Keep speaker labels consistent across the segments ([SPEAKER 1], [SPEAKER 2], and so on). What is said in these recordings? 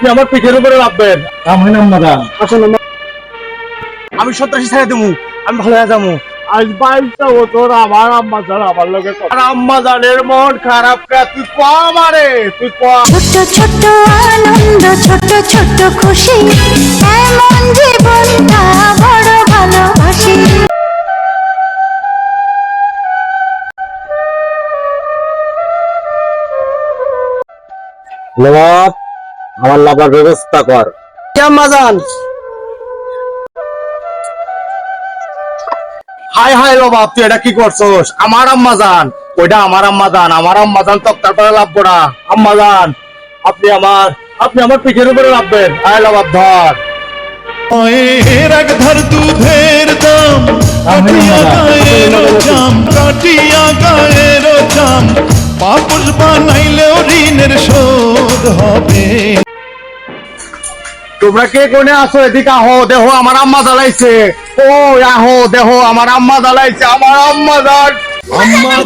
[SPEAKER 1] আপনি আমার পিঠের উপরে রাখবেন। আমি সন্ত্রাসী ছেড়ে দেবো, আমি ভালো হয়ে যাবো। আজ 22টা বছর আমার আম্মা জান আমার লগে আম্মা জানের মন খারাপ কে তুই ক আমারে তুই ক।
[SPEAKER 2] ছোট ছোট আনন্দ ছোট ছোট খুশি এমন জীবনটা বড় ভালোবাসি।
[SPEAKER 1] নবাব আমার লাভার ব্যবস্থা কর।
[SPEAKER 3] আম্মা জান
[SPEAKER 1] হাই হাই নবাব তুই এটা কি করছস? আমার আম্মা জান, ওইটা আমার আম্মা জান, আমার আম্মা জান তক্তার পরে লাভবো না। আম্মা জান আপনি আমার পিঠের উপরে রাখবেন। আয় নবাব ধর।
[SPEAKER 4] এক ধর দুধের দাম কাটিয়া গায়ের জাম, কাটিয়া গায়ের জাম, পাপস বানাইলেও ঋণের শোধ হবে।
[SPEAKER 1] তোমরা কে কোনে আসো? এদিকে আহো, দেহ আমার আম্মা জ্বালাইছে। ও আহো দেহ আমার আম্মা জ্বালাইছে। আমার আম্মা জান, আম্মা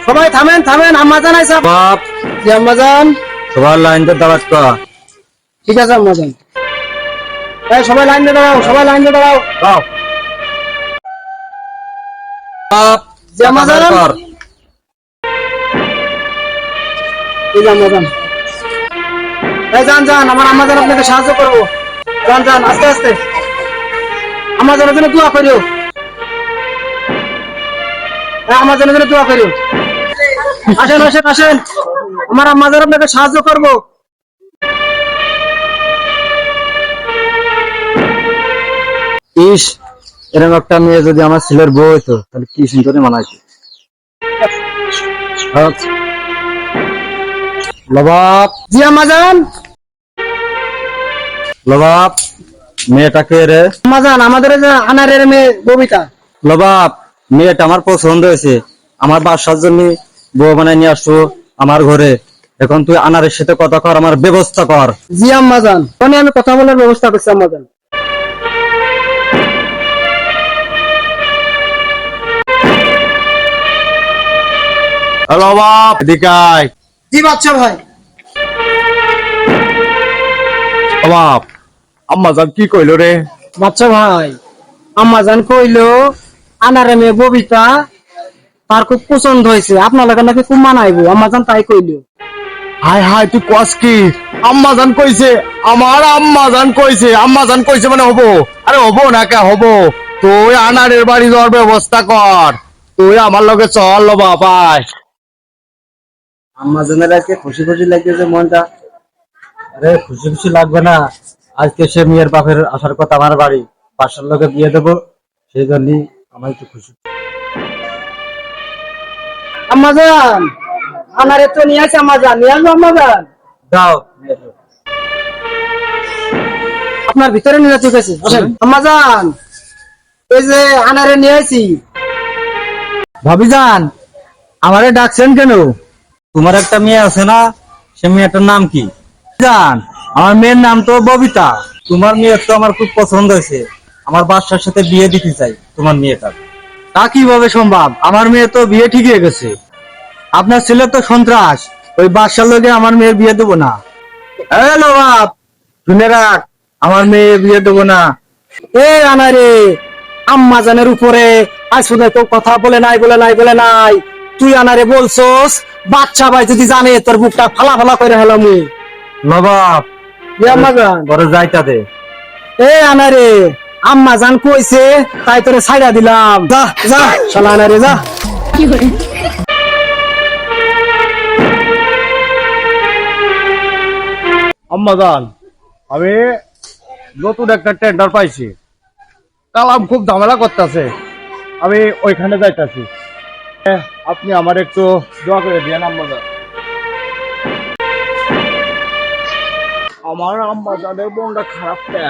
[SPEAKER 3] সবাই থামেন থামেন, আম্মা জান আইসা।
[SPEAKER 1] বাপ
[SPEAKER 3] জি আম্মা জান।
[SPEAKER 1] সবার লাইনটা দাঁড়াত কর।
[SPEAKER 3] ঠিক আছে আম্মা জান। এই সবাই লাইন দিয়ে দাঁড়াও, সবাই লাইন দিয়ে দাঁড়াও।
[SPEAKER 1] বাপ বাপ
[SPEAKER 3] জি আম্মা জান।
[SPEAKER 1] কর।
[SPEAKER 3] এই যে আম্মা জান। এই যান যান, আমার আম্মা জান আপনাকে সাহায্য করবো। যান যান আস্তে আস্তে। আম্মা জানের জন্য দোয়া করিও। আমার জন্য দোয়া করিও। আসেন আসেন আসেন, আমার আম্মা জান আপনাকে সাহায্য করবো।
[SPEAKER 1] ইস, এরকম একটা মেয়ে যদি আমার ছেলের বউ হইতো তাহলে কি সুন্দর মানাইছে। লবাব
[SPEAKER 3] জি আম্মা জান।
[SPEAKER 1] লবাব মেয়েটাকে রে?
[SPEAKER 3] আম্মা জান আমাদের এই যে আনারের মেয়ে ববিতা।
[SPEAKER 1] লবাব মেয়েটা আমার পছন্দ হয়েছে, আমার বাসার জন্য বউ বানাই নিয়ে আসো আমার ঘরে। এখন তুই আনারের সাথে কথা কর, আমার ব্যবস্থা কর।
[SPEAKER 3] জি আম্মা জান, ফোনে আমি কথা বলার ব্যবস্থা করছি আম্মা জান।
[SPEAKER 1] হ্যালো বাপ, এদিকে আয়।
[SPEAKER 3] জি বাচ্চা ভাই।
[SPEAKER 1] বাপ আম্মা জান কি কইলো রে?
[SPEAKER 3] বাচ্চা ভাই, আম্মা জান কইলো আনারে মেয়ে ববিতা তার খুব পছন্দ হয়েছে, আপনার লাগে নাকি খুব মানাইবো। আম্মা জান তাই কইলো।
[SPEAKER 1] হায় হায় তুই কস কি? আম্মা জান কইছে, আমার আম্মা জান কইছে, আম্মা জান কইছে মানে হবো? আরে হবো না কে হবো? তুই আনারের বাড়ি যাওয়ার ব্যবস্থা কর, তুই আমার লগে চল বাবা।
[SPEAKER 3] আম্মা জানের আজকে খুশি খুশি লাগতেছে মনটা।
[SPEAKER 1] আরে খুশি খুশি লাগবে না, আজকে সে মেয়ের বাপের আসার কথা আমার বাড়ি, পাশের লোকে বিয়ে দেবো, সেই জন্যই আমার একটু খুশি।
[SPEAKER 3] আম্মা জান আনারে তো নিয়ে আসে, আম্মা জান নিয়ে আসবো। আম্মা জান
[SPEAKER 1] যাও
[SPEAKER 3] আপনার ভিতরে নিয়ে ঠিক আছে। আম্মা জান এই যে আনারে নিয়ে আসি।
[SPEAKER 1] ভাবি যান আমারে ডাকছেন কেন? তোমার একটা মেয়ে আছে না, সে মেয়েটার নাম কি জান? আমার মেয়ের নাম তো ববিতা। তোমার মেয়ে তো আমার খুব পছন্দ হয়েছে, আমার বাচ্চার সাথে বিয়ে দিতে চাই তোমার মেয়েটার। তা কিভাবে সম্ভব? আমার মেয়ে তো বিয়ে ঠিক হয়ে গেছে। আপনার ছেলে তো সন্ত্রাস, ওই বাচ্চার লোকে আমার মেয়ের বিয়ে দেবো না। হ্যালো বাপ, শুনে রাখ, আমার মেয়ে বিয়ে দেবো না।
[SPEAKER 3] এ আনারে, আম্মা জানের উপরে আজ শুনে তো কথা বলে নাই বলে নাই বলে নাই। তুই আনারে বলছস বাচ্চা ভাই যদি জানে তোর বুকটা ফালা ফালা করে হেলাম।
[SPEAKER 1] নবাব
[SPEAKER 3] আম্মা জান
[SPEAKER 1] ঘরে যাইতা দে।
[SPEAKER 3] এ আনারে, আম্মা জান কইছে তাই তোরে ছাইড়া দিলাম। যা যা শালা আনারে যা।
[SPEAKER 1] আম্মা জান আমি নতুন একটা টেন্ডার পাইছি, কালাম খুব ঝামেলা করতেছে, আমি ওইখানে যাইতাছি। আপনি আমার একটু দোয়া করে দিয়েন আম্মা জান। আমার আম্মা জানের মনটা খারাপ কে?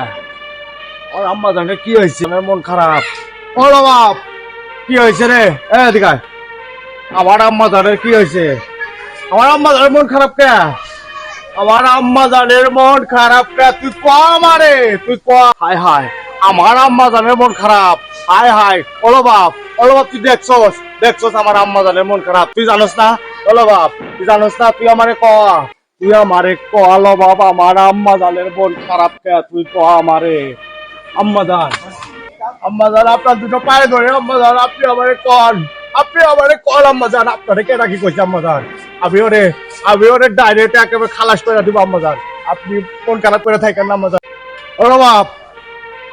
[SPEAKER 1] আর আম্মা জানের কি হয়েছে? আমার মন খারাপ। ও বাপ কি হয়েছে রে? এদিকে আয়। আমার আম্মা জানের কি হয়েছে? আমার আম্মা জানের মন খারাপ কে? আমার আম্মা জানের মন খারাপ কে? তুই ক আমারে, তুই ক। হায় হায় আমার আম্মা জানের মন খারাপ। হায় হায়, ওলো বাপ তুই দেখছস দেখছস আমার আম্মা জানের মন খারাপ, তুই জানোস না? বলো বাপ, তুই জানোস না? তুই আমারে ক, তুই আমারে ক লো বাপ, আমার আম্মা জানের মন খারাপ কে, তুই ক আমারে। আম্মা জান, আম্মা জান, আপনার দুটো পায়ে ধরে আম্মা জান, আপনি আমারে কন, আপনি আমারে কন আম্মা জান, আপনারে কে রাখি কইছে আম্মা জান, আমি ওরে ডাইরেক্ট একেবারে খালাস করে দিব আম্মা জান, আপনি মন খারাপ করে থাকেন না আম্মা জান। ও বাপ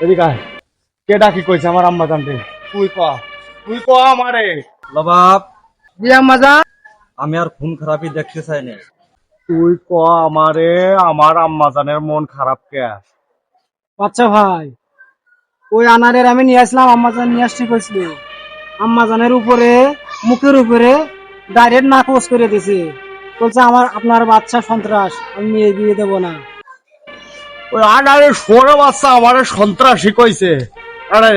[SPEAKER 1] এদিকে আয়, কে ডাকি কইছে আমার আম্মা জান রে, তুই ক আমারে। বাপ
[SPEAKER 3] জি আম্মা জান।
[SPEAKER 1] আমি আর খুন খারাপই দেখতে চাই না, তুই ক আমারে আমার আম্মা জানের মন খারাপ কে।
[SPEAKER 3] আচ্ছা ভাই, ওই আনারের আমি নিয়ে আসলাম, আম্মা জান নিয়ে আসছি কইছিল, আম্মা জানের উপরে মুখের উপরে ডাইরেক্ট নাকচ করে দিছে, বলছে আপনার বাচ্চা সন্ত্রাস, আমি মেয়ে বিয়ে দেবো না।
[SPEAKER 1] ওই আনারে সরে বাচ্চা আমারে সন্ত্রাসী কইছে। আরে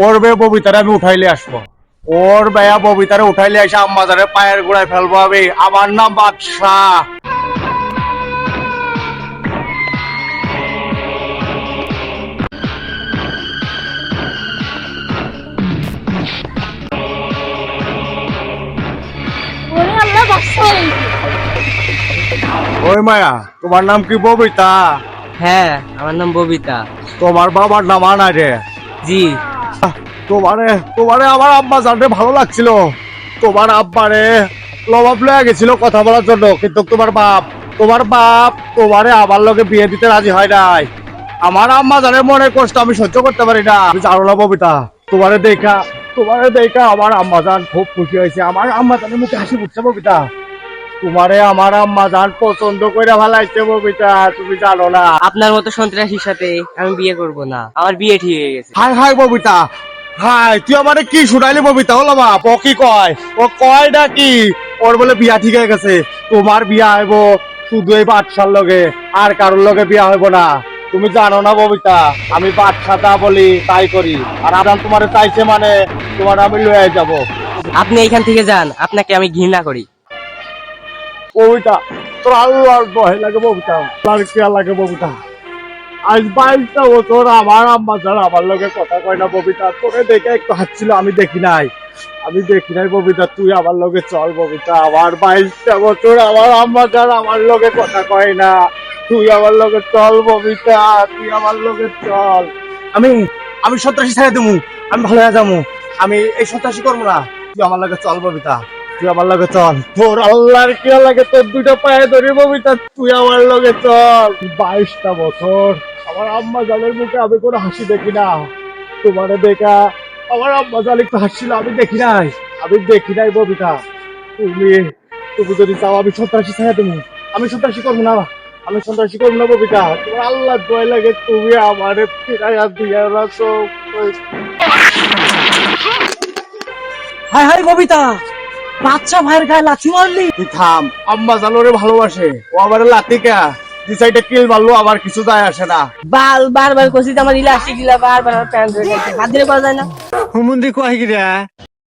[SPEAKER 1] ওর বে ববিতারে আমি উঠাইলে আসবো, ওর বেয়া ববিতারে উঠাইলে এসে আম্মা জানের পায়ের গোড়ায় ফেলবো আমি। আমার নাম বাদশাহ। ওই মায়া, তোমার নাম কি ববিতা?
[SPEAKER 5] হ্যাঁ, আমার নাম ববিতা।
[SPEAKER 1] তোমার বাবার নাম আনারে?
[SPEAKER 5] জি।
[SPEAKER 1] তোমারে আমার আব্বা জানতে ভালো লাগছিল, তোমার আব্বারে লবাব লয়ে গেছিল কথা বলার জন্য, কিন্তু তোমার বাপ তোমারে আমার লগে বিয়ে দিতে রাজি হয় নাই। আমার আম্মা জানের মনের কষ্ট আমি সহ্য করতে পারি না। আমি জানো না ববিতা, তোমারে দেখা আমার আম্মা জান খুব খুশি হয়েছে, আমার আম্মা জানের মুখে হাসি ফুটছে ববিতা। তোমারে আমার আম্মা জান পছন্দ করে ভালাইছে ববিতা, তুমি জানো না।
[SPEAKER 5] আপনার মতো সন্ত্রাসীর সাথে আমি বিয়ে করব না, আমার বিয়ে ঠিক হয়ে গেছে।
[SPEAKER 1] হাই ববিতা, হাই, তুই আমারে কি শুনাইলি ববিতা? হলো বাপ, ও কি কয়? ও কয় না কি ওর বলে বিয়া ঠিক হয়ে গেছে, তোমার বিয়া হইব শুধু এই বাদশার লগে, আর কারোর লগে বিয়া হইব না। তুমি জানো না ববিতা, আমি বাদশা যা বলি তাই করি, আর আদান তোমারে চাইছে মানে তোমার আমি লয়ে যাব।
[SPEAKER 5] আপনি এইখান থেকে যান, আপনাকে আমি ঘৃণা করি।
[SPEAKER 1] ববিতা তোর আল্লাহর ভয় লাগে ববিতা, আল্লাহর খেয়াল লাগে ববিতা। আজ 22টা বছর আমার আম্মা যারা আমার লগে কথা কয় না ববিতা, তোরে দেখে একটু হাসছিল, আমি দেখি নাই ববিতা, তুই আমার লগে চল ববিতা। আমার 22টা বছর আমার আম্মা যারা আমার লগে কথা কয় না, তুই আমার লগে চল ববিতা, তুই আমার লগে চল। আমি সন্ত্রাসী ছেড়ে দেবো, আমি ভালো হয়ে যাবো, আমি এই সন্ত্রাসী করবো না, তুই আমার লগে চল ববিতা, তুই আমার লগে চল। তোর আল্লাহর কি লাগে, তোর দুইটা পায়ে ধরি ববিতা, তুই আমার লগে চল। 22টা বছর আমার আম্মা জানের মুখে আমি কোনো হাসি দেখি না, তোমারে দেখা আমার আম্মা জান একটু হাসছিল, আমি দেখি নাই ববিতা। তুমি যদি চাও আমি সন্ত্রাসী ছেড়ে দেবো, আমি সন্ত্রাসী করবো না ববিতা, তোমার আল্লাহ দয় লাগে, তুমি আমারে ফিরাইয়া দিয়া রাখো।
[SPEAKER 3] হাই ববিতা, বাচ্চা ভাইয়ের গায়ে লাথি মারলি?
[SPEAKER 1] তুই থাম, আম্মা জান ওরে ভালোবাসে, ও আমারে লাথি কে দুই সাইডে কিল মারলো, আমার কিছু যায় আসে না।
[SPEAKER 5] বারবার কষিতে আমার ইলাস্টিক দিলা, বারবার প্যান্ট ধরে হাত দিলে পাওয়া যায় না।
[SPEAKER 3] হুমুন্দি কয় কি রে?